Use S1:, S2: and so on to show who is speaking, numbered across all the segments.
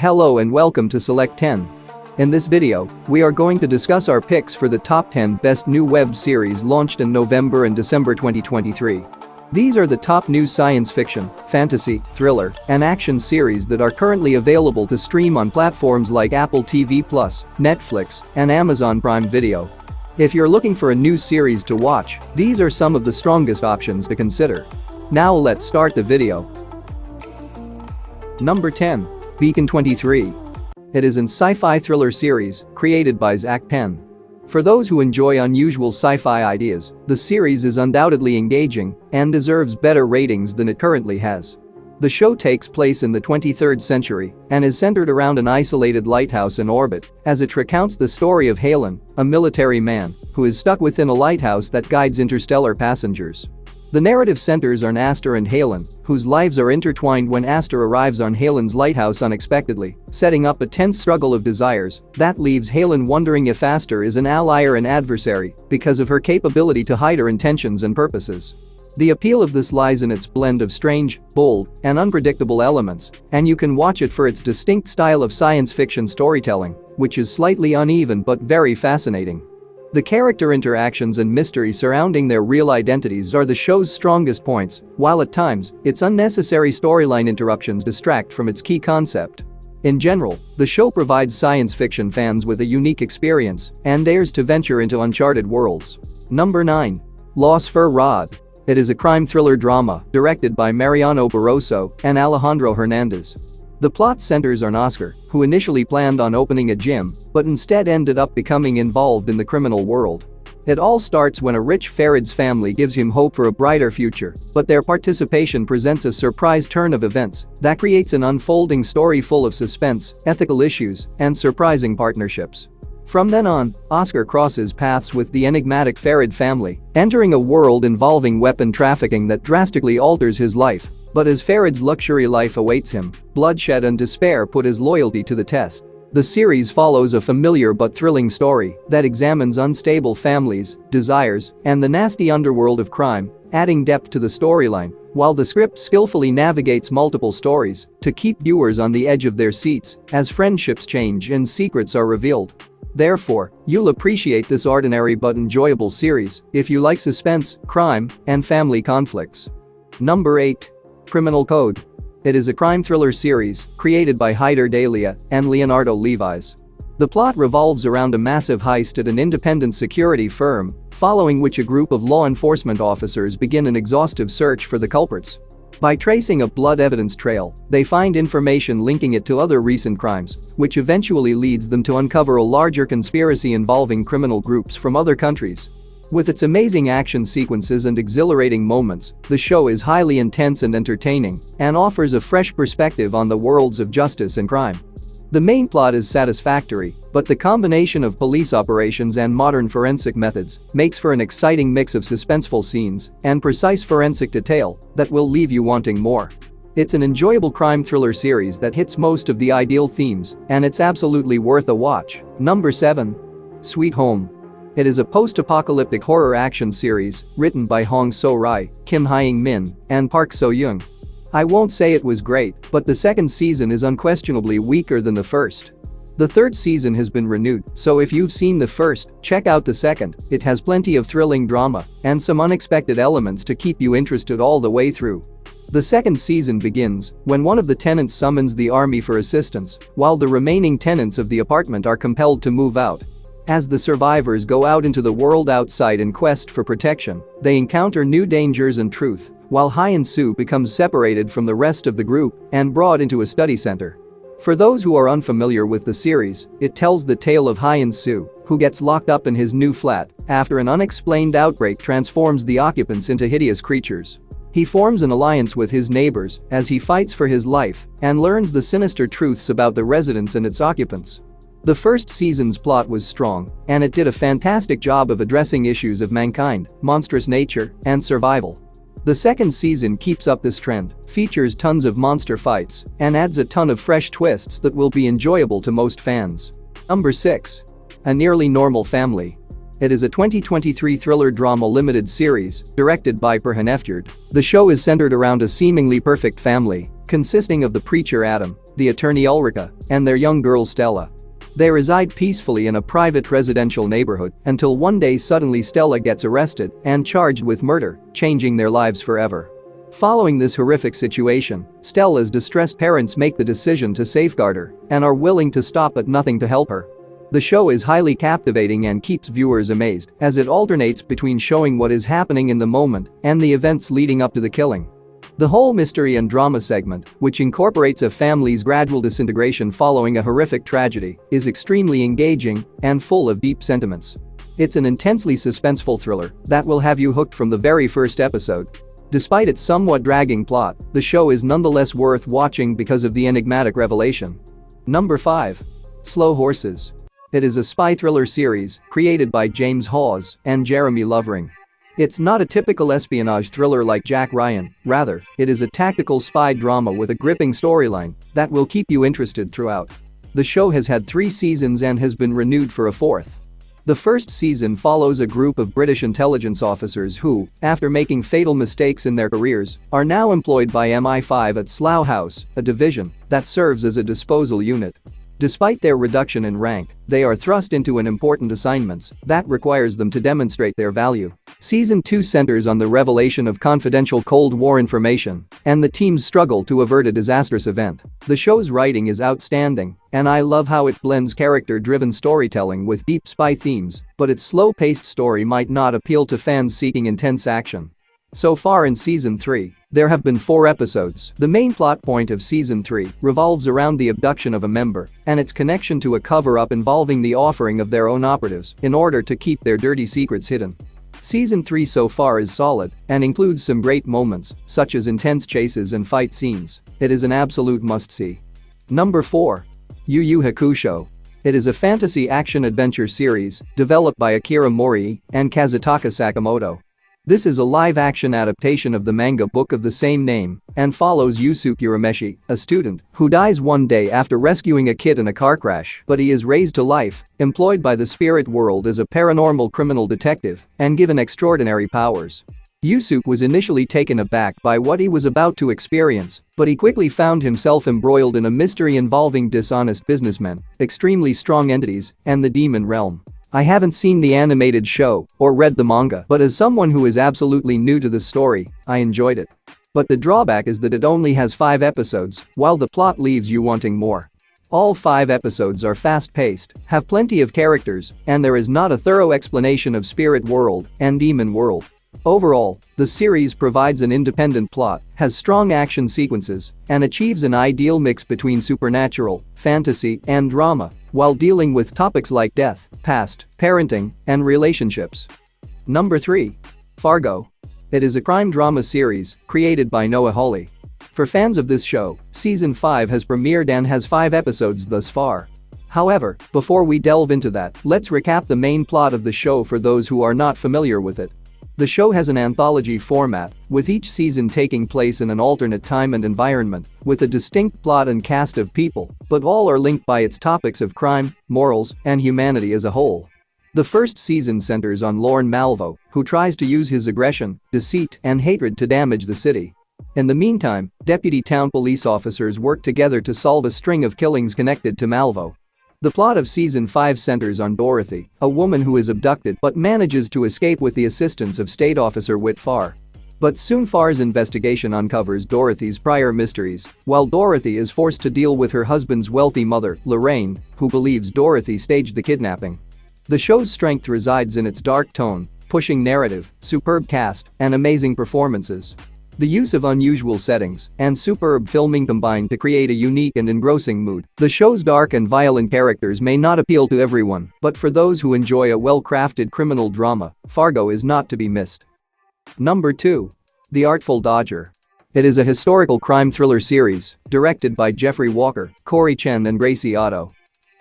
S1: Hello and welcome to Select 10. In this video, we are going to discuss our picks for the top 10 best new web series launched in November and December 2023. These are the top new science fiction, fantasy, thriller, and action series that are currently available to stream on platforms like Apple TV+, Netflix, and Amazon Prime Video. If you're looking for a new series to watch, these are some of the strongest options to consider. Now let's start the video. Number 10. Beacon 23. It is an sci-fi thriller series created by Zach Penn. For those who enjoy unusual sci-fi ideas, the series is undoubtedly engaging and deserves better ratings than it currently has. The show takes place in the 23rd century and is centered around an isolated lighthouse in orbit as it recounts the story of Halen, a military man who is stuck within a lighthouse that guides interstellar passengers. The narrative centers on Aster and Halen, whose lives are intertwined when Aster arrives on Halen's lighthouse unexpectedly, setting up a tense struggle of desires that leaves Halen wondering if Aster is an ally or an adversary because of her capability to hide her intentions and purposes. The appeal of this lies in its blend of strange, bold, and unpredictable elements, and you can watch it for its distinct style of science fiction storytelling, which is slightly uneven but very fascinating. The character interactions and mystery surrounding their real identities are the show's strongest points, while at times, its unnecessary storyline interruptions distract from its key concept. In general, the show provides science fiction fans with a unique experience and dares to venture into uncharted worlds. Number 9. Los Fur Rod. It is a crime thriller drama directed by Mariano Barroso and Alejandro Hernandez. The plot centers on Oscar, who initially planned on opening a gym, but instead ended up becoming involved in the criminal world. It all starts when a rich Farad's family gives him hope for a brighter future, but their participation presents a surprise turn of events that creates an unfolding story full of suspense, ethical issues, and surprising partnerships. From then on, Oscar crosses paths with the enigmatic Farad family, entering a world involving weapon trafficking that drastically alters his life. But as Farad's luxury life awaits him, bloodshed and despair put his loyalty to the test. The series follows a familiar but thrilling story that examines unstable families, desires, and the nasty underworld of crime, adding depth to the storyline, while the script skillfully navigates multiple stories to keep viewers on the edge of their seats as friendships change and secrets are revealed. Therefore, you'll appreciate this ordinary but enjoyable series if you like suspense, crime, and family conflicts. Number 8. Criminal Code. It is a crime thriller series created by Hyder Dalia and Leonardo Levis. The plot revolves around a massive heist at an independent security firm, following which a group of law enforcement officers begin an exhaustive search for the culprits. By tracing a blood evidence trail, they find information linking it to other recent crimes, which eventually leads them to uncover a larger conspiracy involving criminal groups from other countries. With its amazing action sequences and exhilarating moments, the show is highly intense and entertaining and offers a fresh perspective on the worlds of justice and crime. The main plot is satisfactory, but the combination of police operations and modern forensic methods makes for an exciting mix of suspenseful scenes and precise forensic detail that will leave you wanting more. It's an enjoyable crime thriller series that hits most of the ideal themes, and it's absolutely worth a watch. Number 7. Sweet Home. It is a post-apocalyptic horror action series written by Hong So-rai, Kim Hyung-min, and Park So-young. I won't say it was great, but the second season is unquestionably weaker than the first. The third season has been renewed, so if you've seen the first, check out the second. It has plenty of thrilling drama and some unexpected elements to keep you interested all the way through. The second season begins when one of the tenants summons the army for assistance, while the remaining tenants of the apartment are compelled to move out. As the survivors go out into the world outside in quest for protection, they encounter new dangers and truth, while Hyun-soo becomes separated from the rest of the group and brought into a study center. For those who are unfamiliar with the series, it tells the tale of Hyun-soo, who gets locked up in his new flat after an unexplained outbreak transforms the occupants into hideous creatures. He forms an alliance with his neighbors as he fights for his life and learns the sinister truths about the residence and its occupants. The first season's plot was strong, and it did a fantastic job of addressing issues of mankind, monstrous nature, and survival. The second season keeps up this trend, features tons of monster fights, and adds a ton of fresh twists that will be enjoyable to most fans. Number 6. A Nearly Normal Family. It is a 2023 thriller drama limited series directed by Per Hanefjord. The show is centered around a seemingly perfect family consisting of the preacher Adam, the attorney Ulrika, and their young girl Stella. They reside peacefully in a private residential neighborhood until one day suddenly Stella gets arrested and charged with murder, changing their lives forever. Following this horrific situation, Stella's distressed parents make the decision to safeguard her and are willing to stop at nothing to help her. The show is highly captivating and keeps viewers amazed as it alternates between showing what is happening in the moment and the events leading up to the killing. The whole mystery and drama segment, which incorporates a family's gradual disintegration following a horrific tragedy, is extremely engaging and full of deep sentiments. It's an intensely suspenseful thriller that will have you hooked from the very first episode. Despite its somewhat dragging plot, the show is nonetheless worth watching because of the enigmatic revelation. Number 5. Slow Horses. It is a spy thriller series created by James Hawes and Jeremy Lovering. It's not a typical espionage thriller like Jack Ryan, rather, it is a tactical spy drama with a gripping storyline that will keep you interested throughout. The show has had 3 seasons and has been renewed for a 4th. The first season follows a group of British intelligence officers who, after making fatal mistakes in their careers, are now employed by MI5 at Slough House, a division that serves as a disposal unit. Despite their reduction in rank, they are thrust into an important assignments that requires them to demonstrate their value. Season 2 centers on the revelation of confidential Cold War information and the team's struggle to avert a disastrous event. The show's writing is outstanding, and I love how it blends character-driven storytelling with deep spy themes, but its slow-paced story might not appeal to fans seeking intense action. So far in Season 3, there have been 4 episodes. The main plot point of Season 3 revolves around the abduction of a member and its connection to a cover-up involving the offering of their own operatives in order to keep their dirty secrets hidden. Season 3 so far is solid and includes some great moments, such as intense chases and fight scenes. It is an absolute must-see. Number 4. Yu Yu Hakusho. It is a fantasy action-adventure series developed by Akira Mori and Kazutaka Sakamoto. This is a live-action adaptation of the manga book of the same name and follows Yusuke Urameshi, a student who dies one day after rescuing a kid in a car crash, but he is raised to life, employed by the spirit world as a paranormal criminal detective, and given extraordinary powers. Yusuke was initially taken aback by what he was about to experience, but he quickly found himself embroiled in a mystery involving dishonest businessmen, extremely strong entities, and the demon realm. I haven't seen the animated show or read the manga, but as someone who is absolutely new to the story, I enjoyed it. But the drawback is that it only has 5 episodes, while the plot leaves you wanting more. All 5 episodes are fast-paced, have plenty of characters, and there is not a thorough explanation of spirit world and demon world. Overall, the series provides an independent plot, has strong action sequences, and achieves an ideal mix between supernatural, fantasy, and drama, while dealing with topics like death, past, parenting, and relationships. Number 3. Fargo. It is a crime drama series created by Noah Hawley. For fans of this show, Season 5 has premiered and has 5 episodes thus far. However, before we delve into that, let's recap the main plot of the show for those who are not familiar with it. The show has an anthology format, with each season taking place in an alternate time and environment, with a distinct plot and cast of people, but all are linked by its topics of crime, morals, and humanity as a whole. The first season centers on Lorne Malvo, who tries to use his aggression, deceit, and hatred to damage the city. In the meantime, deputy town police officers work together to solve a string of killings connected to Malvo. The plot of Season 5 centers on Dorothy, a woman who is abducted but manages to escape with the assistance of State Officer Whit Farr. But soon Farr's investigation uncovers Dorothy's prior mysteries, while Dorothy is forced to deal with her husband's wealthy mother, Lorraine, who believes Dorothy staged the kidnapping. The show's strength resides in its dark tone, pushing narrative, superb cast, and amazing performances. The use of unusual settings and superb filming combine to create a unique and engrossing mood. The show's dark and violent characters may not appeal to everyone, but for those who enjoy a well-crafted criminal drama, Fargo is not to be missed. Number 2. The Artful Dodger. It is a historical crime thriller series directed by Jeffrey Walker, Corey Chen, and Gracie Otto.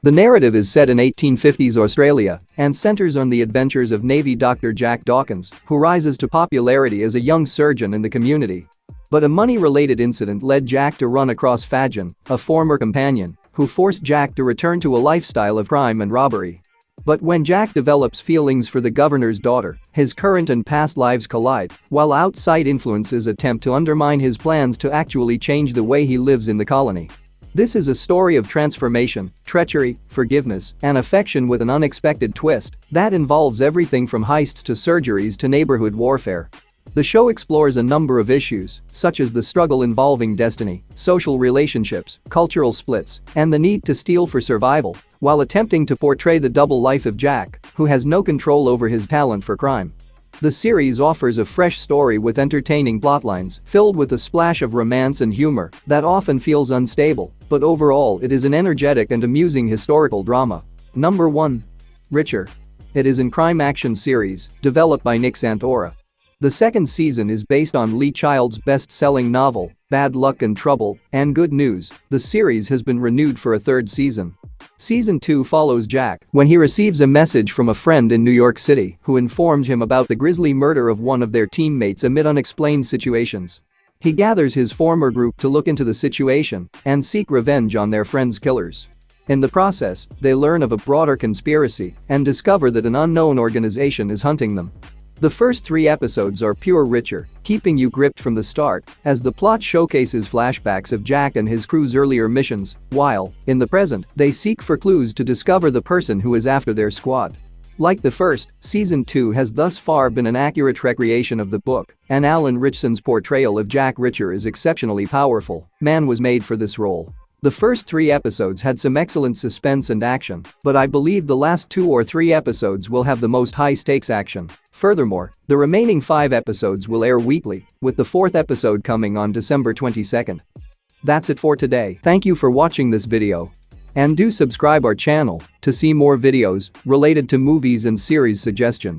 S1: The narrative is set in 1850s Australia and centers on the adventures of Navy Dr. Jack Dawkins, who rises to popularity as a young surgeon in the community. But a money-related incident led Jack to run across Fajan, a former companion, who forced Jack to return to a lifestyle of crime and robbery. But when Jack develops feelings for the governor's daughter, his current and past lives collide, while outside influences attempt to undermine his plans to actually change the way he lives in the colony. This is a story of transformation, treachery, forgiveness, and affection with an unexpected twist that involves everything from heists to surgeries to neighborhood warfare. The show explores a number of issues, such as the struggle involving destiny, social relationships, cultural splits, and the need to steal for survival, while attempting to portray the double life of Jack, who has no control over his talent for crime. The series offers a fresh story with entertaining plotlines filled with a splash of romance and humor that often feels unstable, but overall it is an energetic and amusing historical drama. Number 1. Richer. It is an crime action series developed by Nick Santora. The second season is based on Lee Child's best-selling novel, Bad Luck and Trouble, and good news, the series has been renewed for a third season. Season 2 follows Jack when he receives a message from a friend in New York City who informed him about the grisly murder of one of their teammates amid unexplained situations. He gathers his former group to look into the situation and seek revenge on their friend's killers. In the process, they learn of a broader conspiracy and discover that an unknown organization is hunting them. The first 3 episodes are pure Richer, keeping you gripped from the start, as the plot showcases flashbacks of Jack and his crew's earlier missions, while, in the present, they seek for clues to discover the person who is after their squad. Like the first, Season 2 has thus far been an accurate recreation of the book, and Alan Ritchson's portrayal of Jack Richer is exceptionally powerful. Man was made for this role. The first 3 episodes had some excellent suspense and action, but I believe the last 2 or 3 episodes will have the most high-stakes action. Furthermore, the remaining 5 episodes will air weekly, with the 4th episode coming on December 22nd. That's it for today. Thank you for watching this video. And do subscribe our channel to see more videos related to movies and series suggestions.